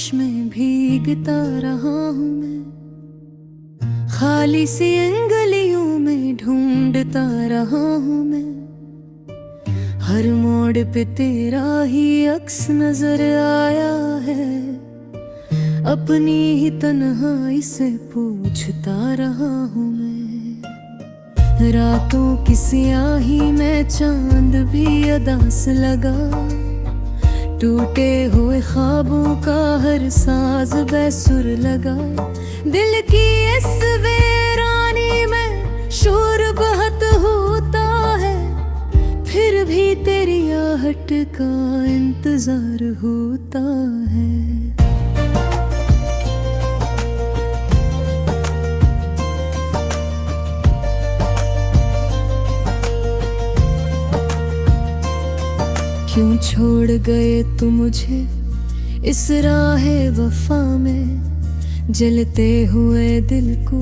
जोश में भीगता रहा हूँ मैं, खाली सी गलियों में ढूंढता रहा हूँ मैं। हर मोड़ पे तेरा ही अक्स नजर आया है, अपनी ही तन्हाई से पूछता रहा हूँ मैं। रातों की स्याही में चांद भी अदास लगा, टूटे हुए ख्वाबों का हर साज बेसुर लगा। दिल की इस वीरानी में शोर बहुत होता है, फिर भी तेरी आहट का इंतजार होता है। क्यों छोड़ गए तुम मुझे इस राहे वफा में, जलते हुए दिल को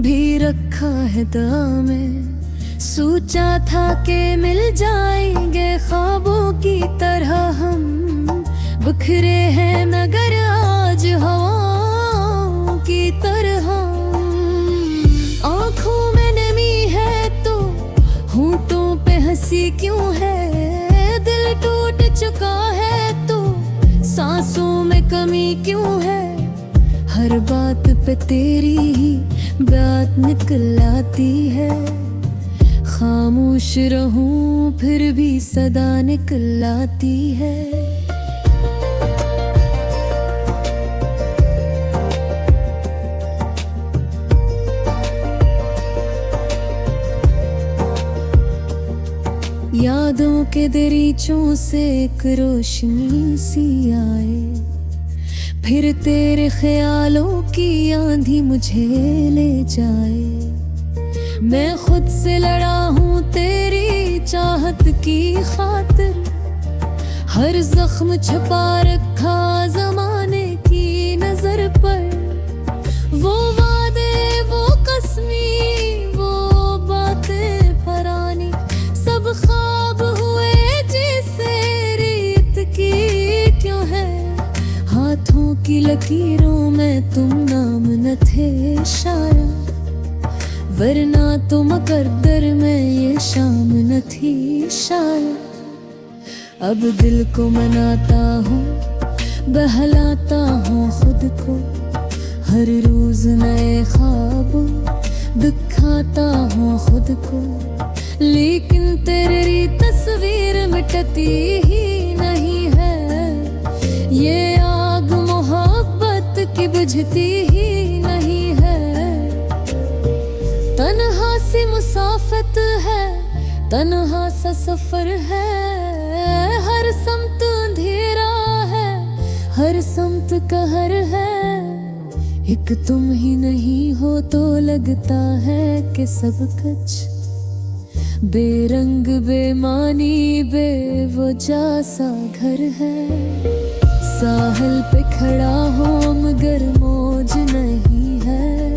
भी रखा है दां में। सोचा था कि मिल जाएंगे ख्वाबों की तरह हम, बिखरे हैं मगर आज हवाओं की तरह। आंखों में नमी है तो होंठों पे हंसी क्यों है, दिल टूट चुका है तो सांसों में कमी क्यों है। हर बात पे तेरी ही बात निकल आती है, खामोश रहूं फिर भी सदा निकल आती है। यादों के दरीचों से एक रोशनी सी आए, फिर तेरे ख्यालों की आंधी मुझे ले जाए। मैं खुद से लड़ा हूँ तेरी चाहत की खातिर, हर जख्म छुपा रखा जमाने की नजर पर। वो वादे वो कसमी वो बातें पुरानी, सब ख्वाब हुए जैसे रीत की क्यों है। हाथों की लकीरों में तुम नाम न थे शायद, वरना तो मुकद्दर में ये शाम न थी शायद। अब दिल को मनाता हूँ बहलाता हूँ खुद को, हर रोज नए ख्वाबों दिखाता हूँ खुद को। लेकिन तेरी तस्वीर मिटती ही नहीं है, ये आग मोहब्बत की बुझती ही नहीं है। तन्हा सी मुसाफत है, तन्हा सा सफर है, हर समत अंधेरा है, हर समत कहर है। एक तुम ही नहीं हो तो लगता है कि सब कुछ बेरंग बेमानी बेवजह सा घर है। साहिल पे खड़ा हो मगर मौज नहीं है,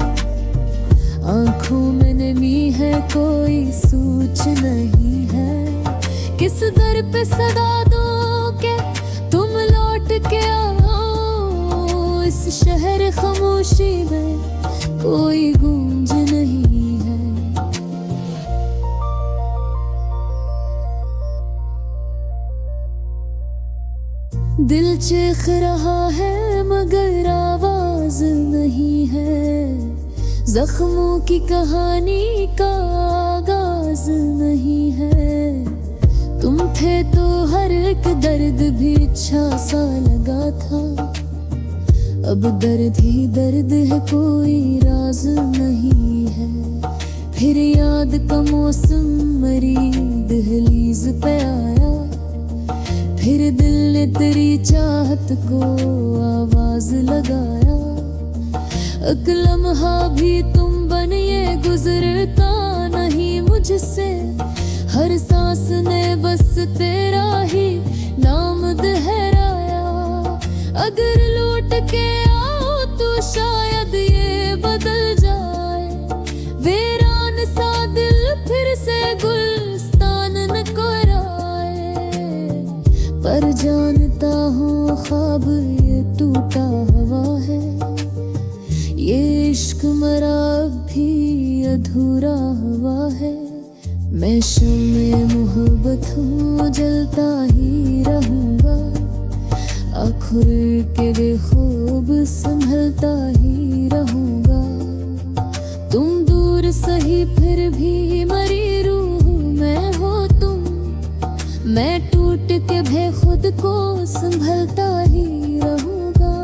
आंखों में नमी है कोई सूझ नहीं है। किस दर पे सदा दो के तुम लौट के आओ, इस शहर खामोशी में कोई गूंज नहीं है। दिल चीख रहा है मगर आवाज नहीं है, जख्मों की कहानी का आगाज नहीं है। तुम थे तो हर एक दर्द भी अच्छा सा लगा था, अब दर्द ही दर्द है कोई राज नहीं है। फिर याद का मौसम मरी दहलीज पे आया, फिर दिल ने तेरी चाहत को आवाज लगाया। एक लम्हा भी तुम बनिए गुजरता नहीं मुझसे, हर सांस ने बस तेरा ही नाम दोहराया। अगर लौट के आओ तो शायद ये बदल जाए, वीरान सा दिल फिर से गुलस्तान न कोराए। पर जानता हूँ ख्वाब ये टूट अधूरा हुआ है। मैं शम्मे मोहब्बत हूँ, जलता ही रहूँगा। आखिर के बेखूब संभलता ही रहूँगा। तुम दूर सही फिर भी मरी रूह मैं हो तुम। मैं टूट के भी खुद को संभलता ही रहूँगा।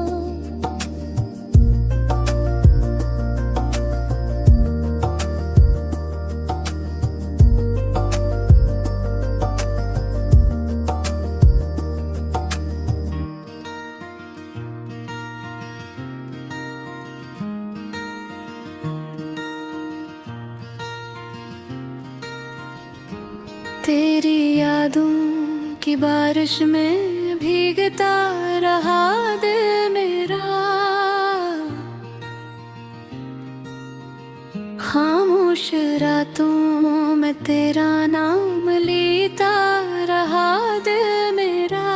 तेरी यादों की बारिश में भीगता रहा दिल मेरा। खामोश रातों में तेरा नाम लेता रहा दिल मेरा।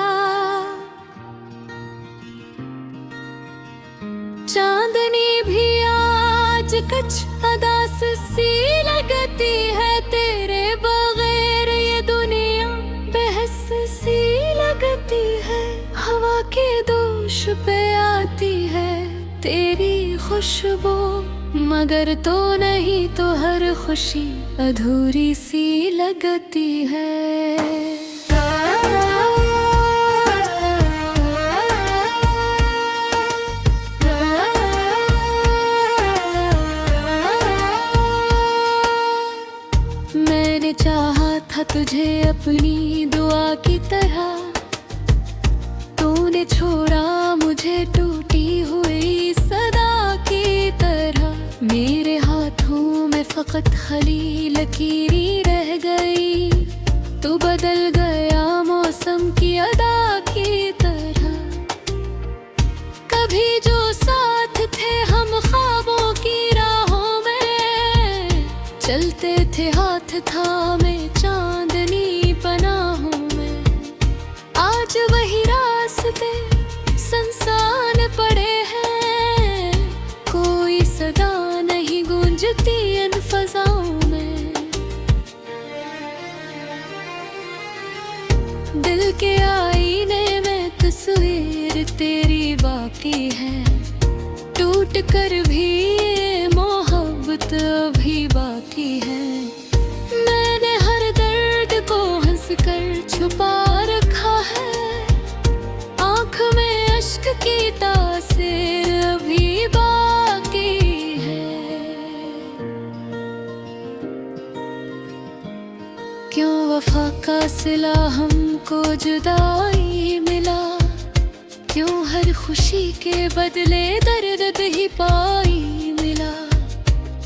चांदनी भी आज कुछ अदास सी लगती है तेरे बगैर। ये दुनिया बहस सी लगती है। हवा के दोष पे आती है तेरी खुशबू, मगर तो नहीं तो हर खुशी अधूरी सी लगती है। मैंने चाहा था तुझे अपनी दुआ की तरह, तूने छोड़ा मुझे टूटी हुई सदा की तरह। मेरे हाथों में फकत खाली लकीरी रह गई। तू बदल गया मौसम की अदा की तरह। कभी जो साथ थे हम ख्वाबों की राहों में, चलते थे हाथ थामे चांदनी पनाहों में। आज वही रास्ते सुनसान पड़े हैं, कोई सदा नहीं गूंजती इन फज़ाओं में। दिल के आईने में तस्वीर तेरी बाकी है। टूट कर भी ये मोहब्बत अभी बाकी है। मैंने हर दर्द को हंस कर छुपा रखा है। आँख में अश्क की तासीर अभी बाकी है। क्यों वफा का सिला हमको जुदाई मिला। क्यों हर खुशी के बदले दर्द ही पाई मिला।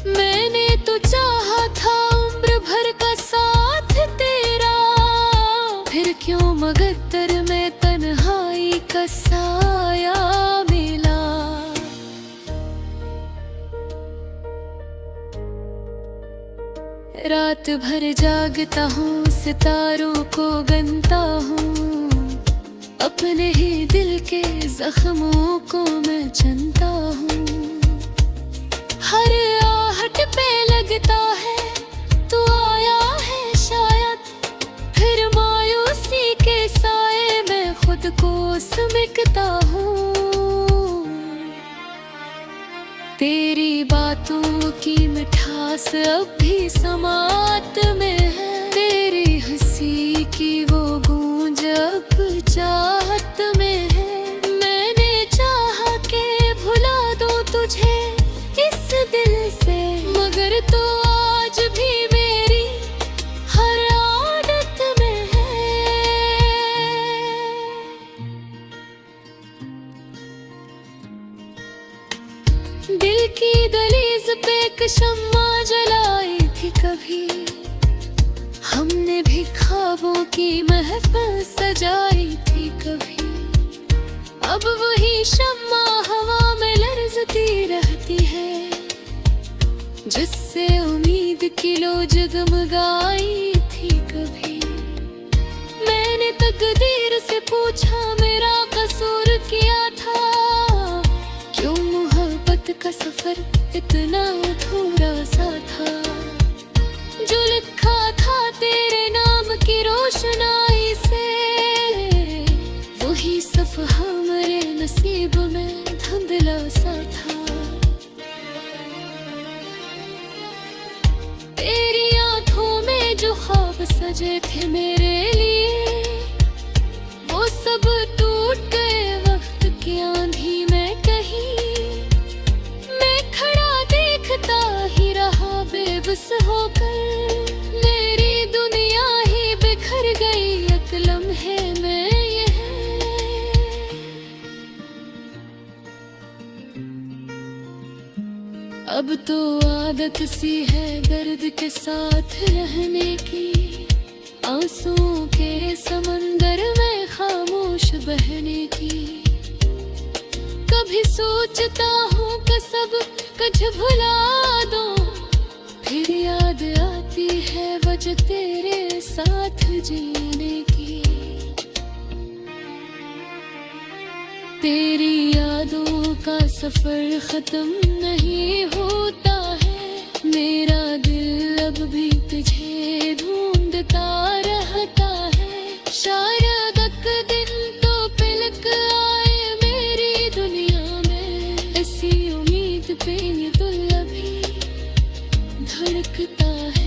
मैंने तो चाहा था उम्र भर का साथ तेरा, फिर क्यों मगद्दर में तन्हाई का साया मिला। रात भर जागता हूँ, सितारों को गिनता हूँ। अपने ही दिल के जख्मों को मैं चुनता हूँ। हर आहट पे लगता है तू आया है शायद। फिर मायूसी के साए में खुद को सिमटता हूँ। तेरी बातों की मिठास अब भी समात में है। तेरी हंसी की वो गूंज अब चाहत में है। मैंने चाहा के भुला दूं तुझे इस दिल से, मगर तो आज भी मेरी हर आदत में है। दिल की दहलीज पे एक शम्मा जलाई थी कभी। हमने भी ख्वाबों की महफिल सजाई थी कभी। अब वही शम्मा हवा में लर्जती रहती है, जिससे उम्मीद की लो जगमगाई थी कभी। मैंने तकदीर से पूछा मेरा कसूर क्या था। क्यों मोहब्बत का का सफर इतना अधूरा सा था, जो लिखा था तेरे नाम की रोशनाई से, वही सफहा मेरे नसीब में धुंधला सा था। तेरी आंखों में जो ख्वाब सजे थे मेरे लिए, वो सब टूट गए वक्त की आंधी में कहीं। मैं खड़ा देखता ही रहा बेबस होकर, मेरी दुनिया ही बिखर गई एक लम्हे में। अब तो आदत सी है दर्द के साथ रहने की, आंसुओं के समंदर में खामोश बहने की। कभी सोचता हूँ कि सब कुछ भुला दो, फिर याद आती है वजह तेरे साथ जीने की। तेरी यादों का सफर खत्म नहीं होता है, मेरा दिल अब भी तुझे ढूंढता रहता है। शायद एक दिन तो पलक आए मेरी दुनिया में, ऐसी उम्मीद पे ये दिल अभी धड़कता है।